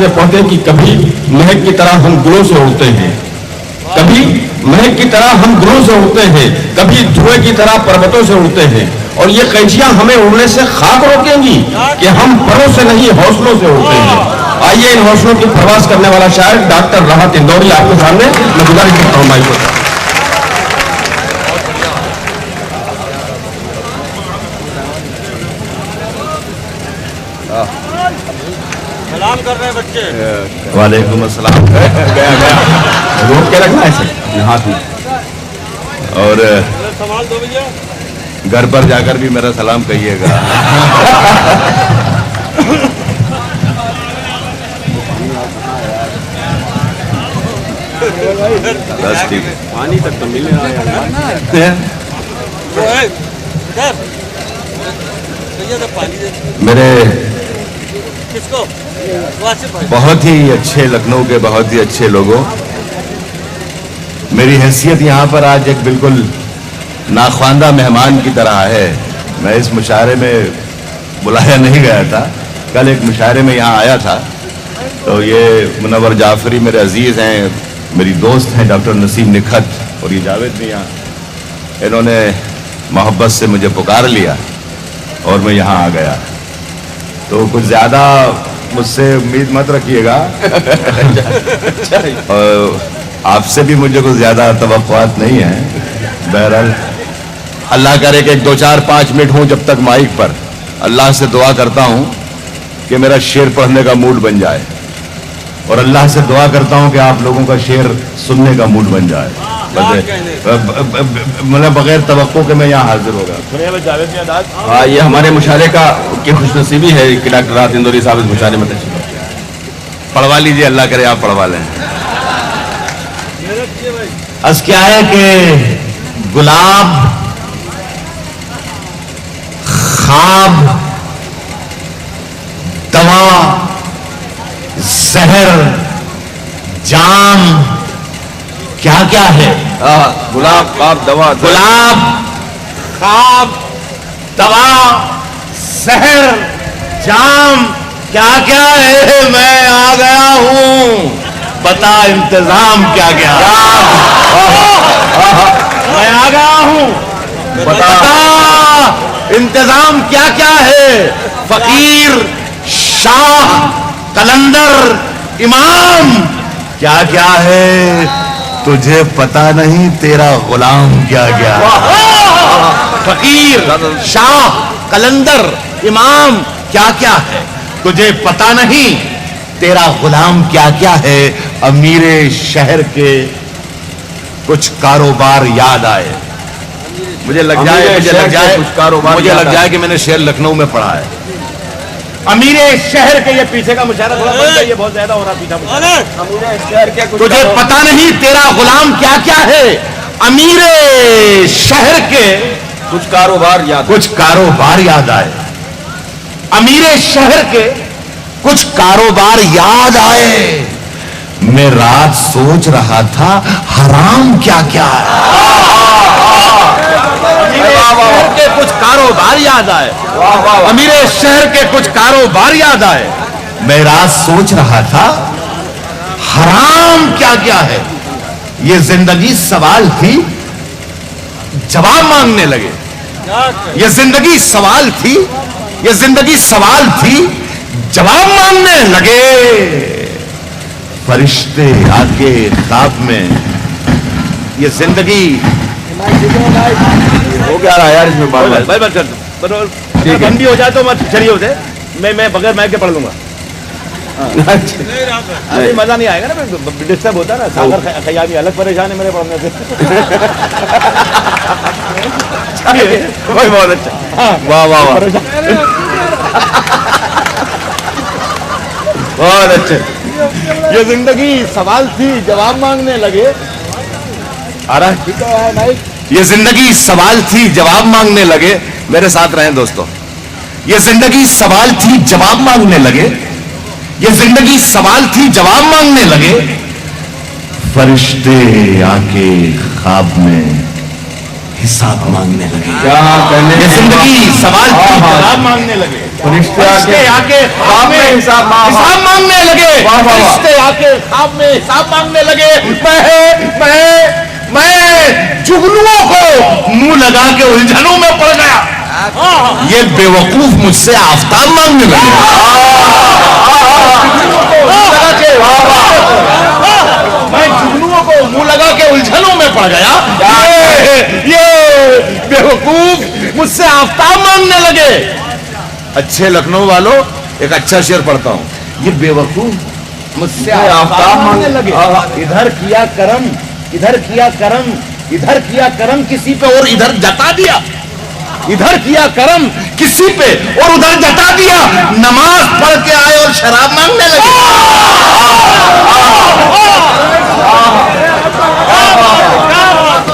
से पढ़ते कि कभी महक की तरह हम गुलों से उड़ते हैं, कभी महक की तरह हम गुलों से उड़ते हैं, कभी धुएं की तरह पर्वतों से उड़ते हैं, और ये कैंचियां हमें उड़ने से खाक रोकेंगी कि हम परों से नहीं हौसलों से उड़ते हैं। आइए इन हौसलों की प्रवास करने वाला शायर डॉक्टर राहत इंदौरी आपके सामने मैं गुजारिश करता हूं माइक को। सलाम कर रहे हैं बच्चे। वालेकुम अस्सलाम। गया रोक के रखना है हाथ में, और संभाल दो भैया। घर पर जाकर भी मेरा सलाम कहिएगा। बस ठीक है, पानी तक तो मिल रहा है। मेरे किसको? वासिफ भाई। बहुत ही अच्छे लखनऊ के बहुत ही अच्छे लोगों, मेरी हैसियत यहाँ पर आज एक बिल्कुल नाख्वानदा मेहमान की तरह है। मैं इस मुशायरे में बुलाया नहीं गया था, कल एक मुशायरे में यहाँ आया था, तो ये मुनव्वर जाफरी मेरे अजीज़ हैं, मेरी दोस्त हैं डॉक्टर नसीम निखत, और ये जावेद भी यहाँ, इन्होंने मोहब्बत से मुझे पुकार लिया और मैं यहाँ आ गया। तो कुछ ज़्यादा मुझसे उम्मीद मत रखिएगा और आपसे भी मुझे कुछ ज़्यादा तवक्कुआत नहीं है। बहरहाल अल्लाह करे कि 2, 4, 5 मिनट हूँ जब तक माइक पर, अल्लाह से दुआ करता हूँ कि मेरा शेर पढ़ने का मूड बन जाए, और अल्लाह से दुआ करता हूँ कि आप लोगों का शेर सुनने का मूड बन जाए। मतलब बगैर तवक्को के मैं यहाँ हाजिर होगा। हाँ, ये हमारे मुशायरे का की खुशनसीबी है कि डॉक्टर राहत इंदौरी साहब इस मुशायरे में तशरीफ पढ़वा लीजिए, अल्लाह करे आप पढ़वा लें। अर्ज़ क्या है कि गुलाब, ख्वाब, दवा, जहर, जाम, क्या क्या है? गुलाब, ख्वाब, दवा, गुलाब, ख्वाब, दवा, जहर, जाम, क्या क्या है? मैं आ गया हूं, बता इंतजाम क्या क्या? मैं आ गया हूं, बता इंतजाम क्या क्या है? फकीर, शाह, कलंदर, इमाम, क्या क्या है? तुझे पता नहीं तेरा गुलाम क्या क्या? फकीर, शाह, कलंदर, इमाम, क्या क्या है? तुझे पता नहीं तेरा गुलाम क्या क्या है? अमीरे शहर के कुछ कारोबार याद आए। मुझे लग जाए कुछ कारोबार, मुझे लग जाए कि मैंने शेर लखनऊ में पढ़ा है। अमीरे शहर के, ये पीछे का मुशायरा थोड़ा बन गया, ये बहुत ज्यादा हो रहा पीछा अमीरे शहर के तुझे पता नहीं तेरा गुलाम क्या क्या है? अमीरे शहर के कुछ कारोबार याद, कुछ कारोबार याद आए। अमीरे शहर के कुछ कारोबार याद आए। मैं रात सोच रहा था हराम क्या क्या है। के कुछ कारोबार याद आए। अमीरे शहर के कुछ कारोबार याद आए। मैं रात सोच रहा था हराम क्या क्या है। ये जिंदगी सवाल थी, जवाब मांगने लगे। ये जिंदगी सवाल थी, ये जिंदगी सवाल थी, जवाब मांगने लगे। फरिश्ते आके ख्वाब में, ये जिंदगी हो क्या रहा है यार इसमें? भाई बंद भी हो जाए तो मत चलिए उसे, मैं बगैर माइक के पढ़ लूंगा। नहीं, मजा नहीं आएगा ना, डिस्टर्ब होता है ना। सागर खयामी अलग परेशान है मेरे पढ़ने से। बहुत अच्छा, वाह वाह वाह, बहुत अच्छे। ये जिंदगी सवाल थी, जवाब मांगने लगे। आ रहा है? ठीक है भाई। ये जिंदगी सवाल थी, जवाब मांगने लगे। मेरे साथ रहें दोस्तों। ये जिंदगी सवाल थी, जवाब मांगने लगे। ये जिंदगी सवाल थी, जवाब मांगने लगे। फरिश्ते आके ख्वाब में हिसाब मांगने लगे। क्या कहने? ये जिंदगी सवाल थी, जवाब मांगने लगे। फरिश्ते आके ख्वाब में हिसाब मांगने लगे। फरिश्ते आके ख्वाब में हिसाब मांगने लगे। मैं जुगनुओं को मुंह लगा के उलझनों में पड़ गया। ये बेवकूफ मुझसे आफताब मांगने लगे। मैं जुगनुओं को मुंह लगा के उलझनों में पड़ गया। ये बेवकूफ मुझसे आफताब मांगने लगे। अच्छे लखनऊ वालों, एक अच्छा शेर पढ़ता हूं। ये बेवकूफ मुझसे आफताब मांगने लगे। इधर किया करम, इधर किया करम, इधर किया करम किसी पे और इधर जता दिया। इधर किया करम किसी पे और उधर जता दिया। नमाज पढ़ के आए और शराब मांगने लगे।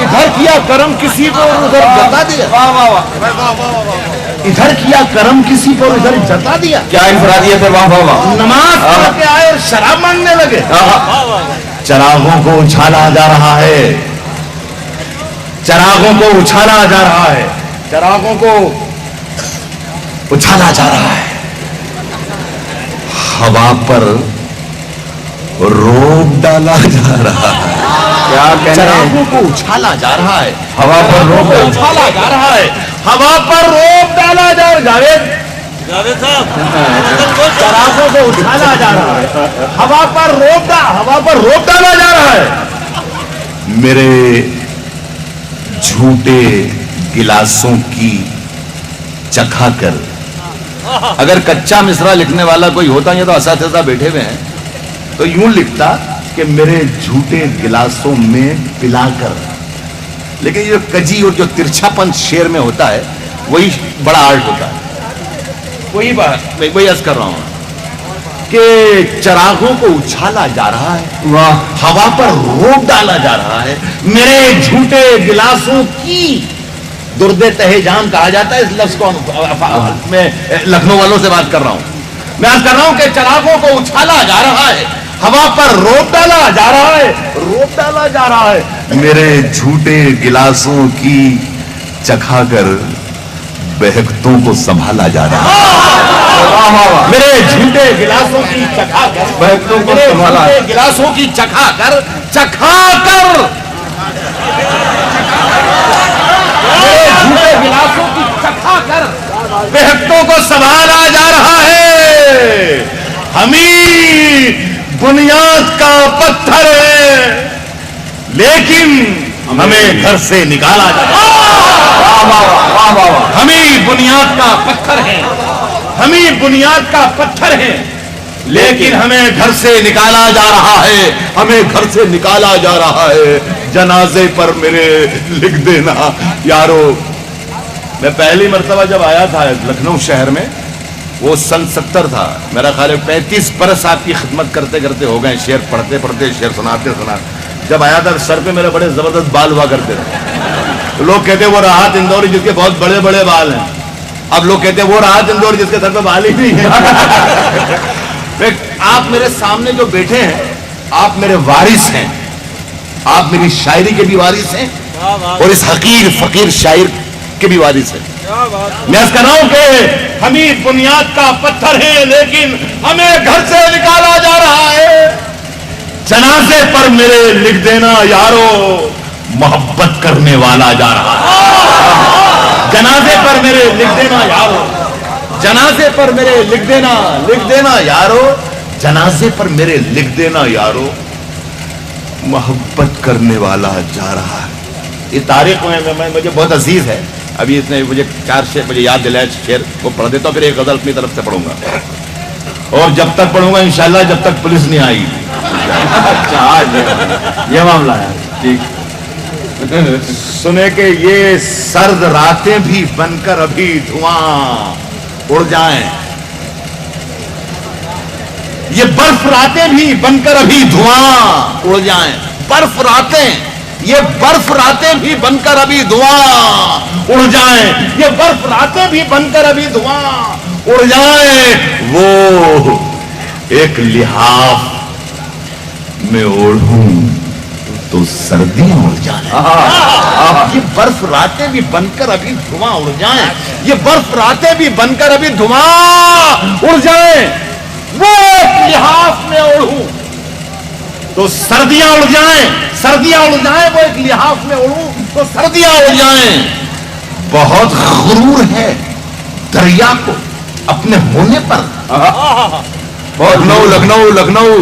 इधर किया करम किसी पे और उधर जता दिया। इधर किया करम किसी पे और इधर जता दिया। क्या इंफरादियत है, वाह वाह वाह। नमाज पढ़ के आए और शराब मांगने लगे। चरागों को उछाला जा रहा है, चरागों को उछाला जा रहा है, चरागों को उछाला जा रहा है। हवा पर रोक डाला जा रहा है। क्या कहने, चरागों को उछाला जा रहा है, हवा पर रोक उछाला जा रहा है, हवा पर रोक डाला जा रहा है। जावेद साहब, चरागों को उछाला जा रहा है, हवा पर रोक डाला जा रहा है। मेरे झूठे गिलासों की चखा कर। अगर कच्चा मिसरा लिखने वाला कोई होता, ये तो असातिज़ा बैठे हुए हैं, तो यूं लिखता कि मेरे झूठे गिलासों में पिलाकर। लेकिन ये कजी और जो तिरछापन शेर में होता है, वही बड़ा आर्ट होता है। वही बात वही अर्ज कर रहा हूं कि चरागों को उछाला जा रहा है, वाह, हवा पर रोक डाला जा रहा है। मेरे झूठे गिलासों की दुर्दे तहे जान कहा जाता है इस लफ्ज को। मैं लखनऊ वालों से बात कर रहा हूं। मैं बात कर रहा हूं कि चरागों को उछाला जा रहा है, हवा पर रोक डाला जा रहा है, रोक डाला जा रहा है। मेरे झूठे गिलासों की चखा कर बहकतों को संभाला जा रहा है। मेरे झूठे गिलासों की चखा कर बहकतों को संभाला, गिलासों की चखा कर झूठे गिलासों की चखा कर बहकतों को संभाला जा रहा है। हम ही बुनियाद का पत्थर है, लेकिन हमें घर से निकाला जा रहा है। हम ही बुनियाद का पत्थर है, हम ही बुनियाद का पत्थर है, लेकिन हमें घर से निकाला जा रहा है, हमें घर से निकाला जा रहा है। जनाजे पर मेरे लिख देना यारो। मैं पहली मर्तबा जब आया था लखनऊ शहर में, वो सन 70 था। मेरा ख्याल है 35 बरस आपकी खिदमत करते करते हो गए, शेर पढ़ते पढ़ते, शेर सुनाते सुनाते। जब आया था सर पे मेरे बड़े जबरदस्त बाल हुआ करते थे। तो लोग कहते वो राहत इंदौरी जिसके बहुत बड़े बड़े बाल हैं। अब लोग कहते वो राहत इंदौरी जिसके सर पे बाल ही नहीं है। आप मेरे सामने जो बैठे हैं, आप मेरे वारिस हैं, आप मेरी शायरी के भी वारिस हैं और इस हकीर फकीर शायर के भी वारिस हैं। मैं कह रहा हूं कि हम ही बुनियाद का पत्थर है, लेकिन हमें घर से निकाला जा रहा है। जनाजे पर मेरे लिख देना यारो, मोहब्बत करने वाला जा रहा है। जनाजे पर मेरे लिख देना यारो, जनाजे पर मेरे लिख देना यारो, जनाजे पर मेरे लिख देना यारो, मोहब्बत करने वाला जा रहा है। ये तारीख में मुझे बहुत अजीज है। अभी इसने मुझे 4 शेर मुझे याद दिलाया, शेर को पढ़ देता हूं, फिर एक गजल अपनी तरफ से पढ़ूंगा और जब तक पढ़ूंगा इंशाल्लाह जब तक पुलिस नहीं आएगी। ये मामला है। ठीक सुने कि ये सर्द रातें भी बनकर अभी धुआं उड़ जाएं, ये बर्फ रातें भी बनकर अभी धुआं उड़ जाएं। बर्फ रातें, ये बर्फ रातें भी बनकर अभी धुआं उड़ जाएं, ये बर्फ रातें भी बनकर अभी धुआं उड़ जाएं। वो एक लिहाफ में ओढ़ूं तो सर्दियां उड़ जाएं। ये बर्फ रातें भी बनकर अभी धुआं उड़ जाएं, ये बर्फ रातें भी बनकर अभी धुआं उड़ जाएं। وہ ایک لحاف میں اوڑھوں تو سردیاں اڑ جائیں، سردیاں اڑ جائیں، وہ ایک لحاف میں اڑوں تو سردیاں اڑ جائیں۔ بہت غرور ہے دریا کو اپنے ہونے پر۔ لکھنؤ لکھنؤ لکھنؤ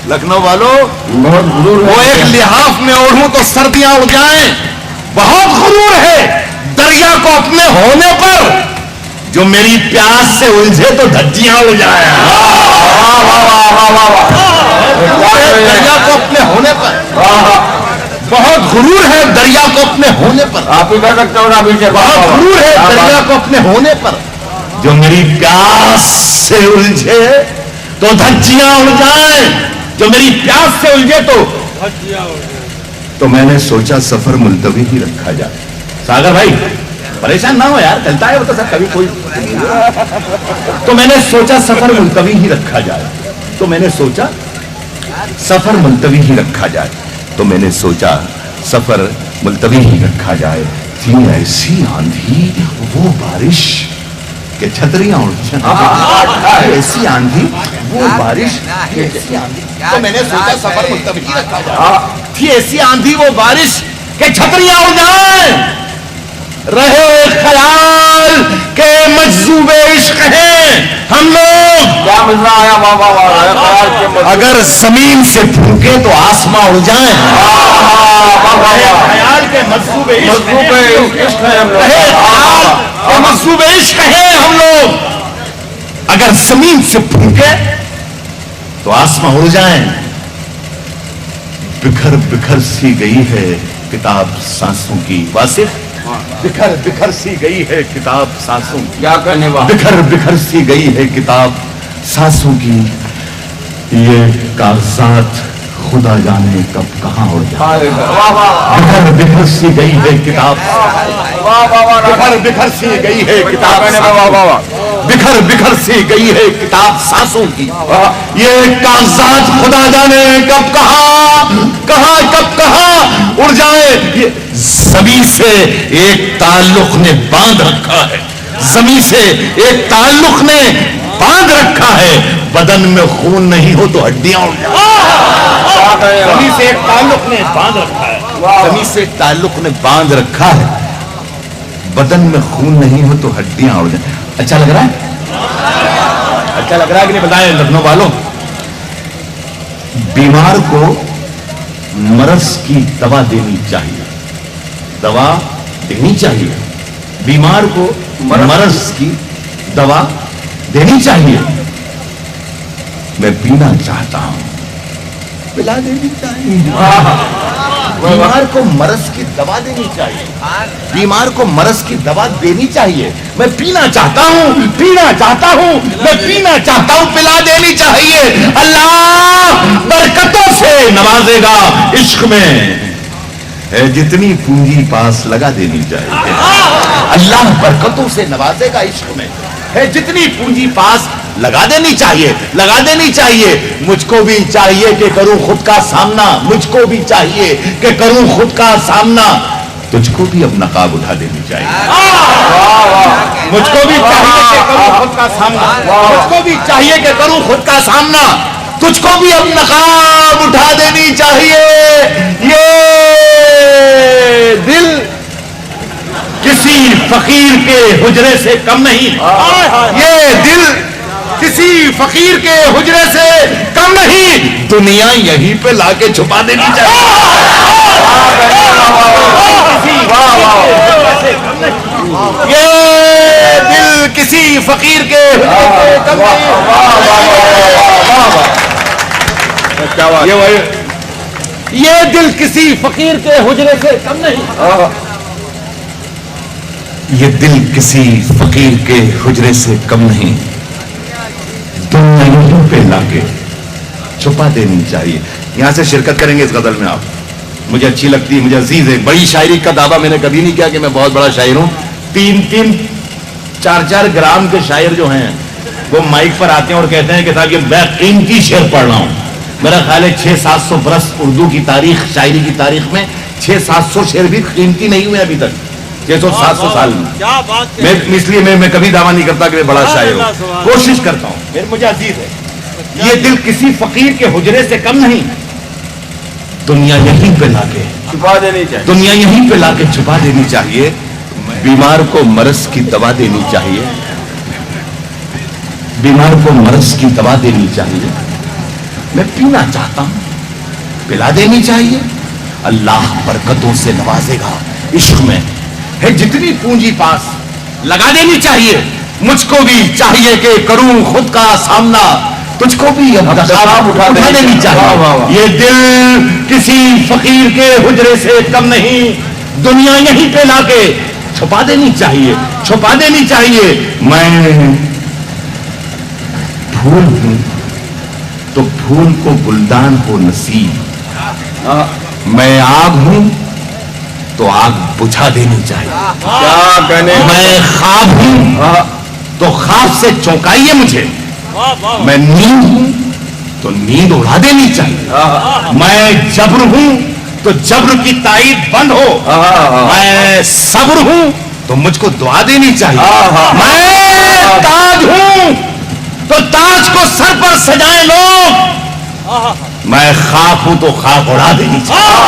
لکھنؤ والوں، بہت غرور وہ ہے۔ ایک لحاف میں اوڑھوں تو سردیاں اڑ جائیں۔ بہت غرور ہے دریا کو اپنے ہونے پر، جو میری پیاس سے الجھے تو دھجیاں اڑ جائیں۔ دریا کو اپنے ہونے پر، بہت غرور ہے دریا کو اپنے ہونے پر، آپ ہی کر سکتے ہو نا پیچھے۔ بہت غرور ہے دریا کو اپنے ہونے پر، جو میری پیاس سے الجھے تو دھجیاں اڑ جائیں، جو میری پیاس سے الجھے تو میں نے سوچا سفر ملتوی ہی رکھا جائے۔ ساگر بھائی پریشان نہ ہو یار، چلتا ہے وہ تو سب کبھی کوئی۔ تو میں نے سوچا سفر ملتوی ہی رکھا جائے، تو میں نے سوچا سفر ملتوی ہی رکھا جائے، تو میں نے سوچا سفر ملتوی ہی رکھا جائے۔ تھی ایسی آندھی وہ بارش کہ چھتریاں اڑ، ایسی آندھی وہ بارش کہ ایسی آندھی، تو میں نے سوچا سفر ملتوی ہی رکھا جائے۔ تھی ایسی آندھی وہ بارش کہ چھتریاں اڑ جائیں، رہے خیال کہ مجذوب عشق ہیں ہم لوگ۔ کیا مزہ آیا؟ واہ واہ واہ۔ اگر زمین سے پھونکے تو آسماں اڑ جائیں، رہے خیال کہ مجذوب عشق ہیں ہم لوگ، رہے خیال کہ مجذوب عشق ہیں ہم لوگ۔ اگر زمین سے پھونکے تو آسماں اڑ جائیں۔ بکھر بکھر سی گئی ہے کتاب سانسوں کی، واصف بکھر بکھر سی گئی ہے کتاب سانسوں کی، کیا کرنے والا؟ بکھر بکھر سی گئی ہے کتاب سانسوں کی، یہ کاغذات خدا جانے کب کہاں اڑ جائیں۔ واہ واہ بکھر بکھر سی گئی ہے کتاب، واہ واہ۔ بکھر بکھر سی گئی ہے کتاب، واہ واہ۔ بکھر بکھر سی گئی ہے کتاب سانسوں کی، یہ کاغذات خدا جانے کب کہاں کب کہاں اڑ جائے۔ یہ زمین سے ایک تعلق نے باندھ رکھا ہے، زمین سے ایک تعلق نے باندھ رکھا ہے، بدن میں خون نہیں ہو تو ہڈیاں اڑ جائیں۔ زمین سے ایک تعلق نے باندھ رکھا ہے، زمین سے ایک تعلق نے باندھ رکھا ہے، بدن میں خون نہیں ہو تو ہڈیاں اڑ جائیں۔ اچھا لگ رہا ہے؟ اچھا لگ رہا ہے کہ نہیں؟ بتائیں لکھنؤ والوں، بیمار کو مرض کی دوا دینی چاہیے، دوا دینی چاہیے، بیمار کو مرض کی دوا دینی چاہیے۔ میں پینا چاہتا ہوں، پلا دینی چاہیے۔ بیمار کو مرض کی دوا دینی چاہیے، بیمار کو مرض کی دوا دینی چاہیے۔ میں پینا چاہتا ہوں، پینا چاہتا ہوں، میں پینا چاہتا ہوں، پلا دینی چاہیے۔ اللہ برکتوں سے نوازے گا عشق میں، ہے جتنی پونجی پاس لگا دینی چاہیے۔ اللہ برکتوں سے نوازے گا عشق میں، ہے جتنی پونجی پاس لگا دینی چاہیے، لگا دینی چاہیے۔ مجھ کو بھی چاہیے کہ کروں خود کا سامنا، مجھ کو بھی چاہیے کہ کروں خود کا سامنا، تجھ کو بھی اب نقاب اٹھا دینی چاہیے۔ مجھ کو بھی چاہیے کہ کروں خود کا سامنا، مجھ کو بھی چاہیے کہ کروں خود کا سامنا، تجھ کو بھی اب نقاب اٹھا دینی چاہیے۔ یہ دل کسی فقیر کے حجرے سے کم نہیں، یہ دل کسی فقیر کے حجرے سے کم نہیں، دنیا یہیں پہ لا کے چھپا دینی چاہیے۔ یہ دل کسی فقیر کے حجرے سے کم نہیں، یہ دل کسی فقیر کے حجرے سے کم نہیں، یہ دل کسی فقیر کے حجرے سے کم نہیں، دنیا یہیں پہ لا کے چھپا دینی چاہیے۔ یہاں سے شرکت کریں گے اس غزل میں آپ، مجھے اچھی لگتی ہے، مجھے عزیز ہے۔ بڑی شاعری کا دعویٰ میں نے کبھی نہیں کیا کہ میں بہت بڑا شاعر ہوں۔ 3-4 گرام کے شاعر جو ہیں وہ مائک پر آتے ہیں اور کہتے ہیں کہ صاحب یہ قیمتی شعر پڑھ رہا ہوں۔ میرا خیال ہے 600-700 برس اردو کی تاریخ، شاعری کی تاریخ میں 600-700 شعر بھی قیمتی نہیں ہوئے ابھی تک، 600-700 سال میں۔ کیا بات میں اس لیے میں کبھی دعویٰ نہیں کرتا کہ میں بڑا شاعر ہوں، کوشش کرتا ہوں، مجھے عزیز ہے۔ یہ دل کسی فقیر کے حجرے سے کم نہیں. دنیا یہیں پہ لا کے چھپا دینی چاہیے. دنیا یہیں پہ لا کے چھپا دینی چاہیے. بیمار کو مرض کی دوا دینی چاہیے. بیمار کو مرض کی دوا دینی چاہیے. میں پینا چاہتا ہوں, پلا دینی چاہیے. اللہ برکتوں سے نوازے گا. عشق میں ہے جتنی پونجی پاس لگا دینی چاہیے. مجھ کو بھی چاہیے کہ کروں خود کا سامنا. تجھ کو بھی اب دستاب اٹھا دینی چاہیے. یہ دل کسی فقیر کے حجرے سے کم نہیں. دنیا یہیں پہ لا کے چھپا دینی چاہیے, چھپا دینی چاہیے. میں پھول ہوں تو پھول کو گلدان ہو نصیب. میں آگ ہوں تو آگ بجھا دینی چاہیے. کیا کہنے. میں خواب ہوں تو خواب سے چونکائیے مجھے. میں نیند ہوں تو نیند اڑا دینی چاہیے. میں جبر ہوں تو جبر کی تائید بند ہو. میں صبر ہوں تو مجھ کو دعا دینی چاہیے. میں تاج ہوں تو تاج کو سر پر سجائے لوگ. میں خاک ہوں تو خاک اڑا دینی چاہیے.